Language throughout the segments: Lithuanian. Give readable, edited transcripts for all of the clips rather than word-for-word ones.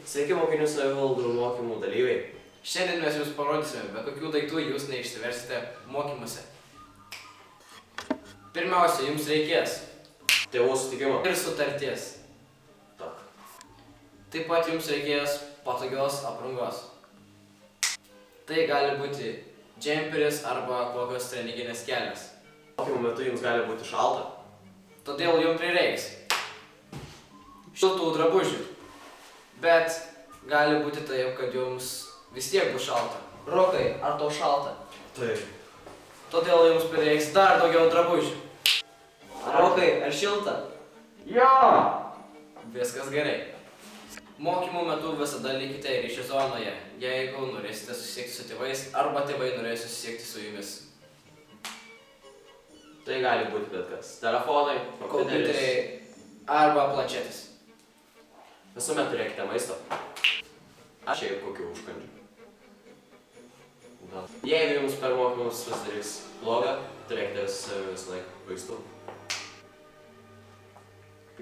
Sveiki mokinių savivaldų mokymų dalyviai. Šiandien mes jums parodysime, be kokių daiktų jūs neišsiversite mokymuose. Pirmiausia, jums reikės Tėvų sutikimo. ir sutarties. Tak. Taip pat jums reikės patogios aprangos. Tai gali būti džemperis arba kokios treniginės kelnės. Mokymų metu jums gali būti šalta. Todėl jums prireiks šiltų drabužių. Bet gali būti taip, kad jums vis tiek bus šalta. Rokai, ar tau šalta? Taip. Todėl jums prireiks dar daugiau drabužių. Rokai, ar šilta? Jo! Viskas gerai. Mokymų metu visada likite ryšio zonoje, jeigu norėsite susisiekti su tėvais arba tėvai norės susisiekti su jumis. Tai gali būti bet kas. Telefonai, Kompiuteriai arba planšetės. Visuomet turėkite maisto. Aš šiaip kokių užkandžių. Jeigu jums per mokymus pasidarys bloga, turėkite visą laiką vaistų.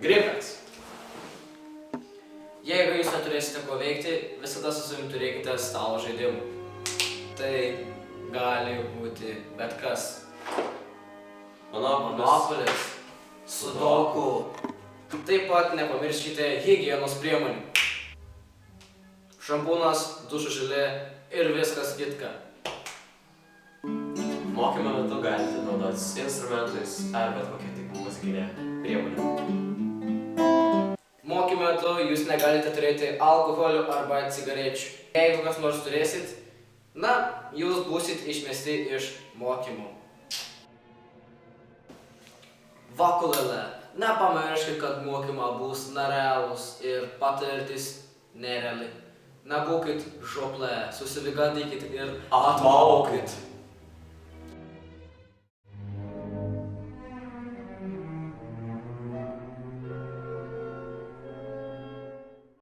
Gripas. Jeigu jūs neturėsite ko veikti, visada su savimi turėkite stalo žaidimų. Tai gali būti bet kas. Monopolis, sudoku. Taip pat nepamirškite higienos priemonių. Šampūnas, dušo želė ir viskas kitka. Mokymo metu galite naudotis instrumentais ar bet kokia tik muzikinė priemonė. Mokymo metu jūs negalite turėti alkoholio arba cigarečių. Jeigu kas nors turėsit, jūs būsit išmesti iš mokymų. Vakulele, nepamirškit, kad mokymą bus nerealūs ir patirtis nereali. Nebūkit žioplė, susivigandykit ir Atmaukit.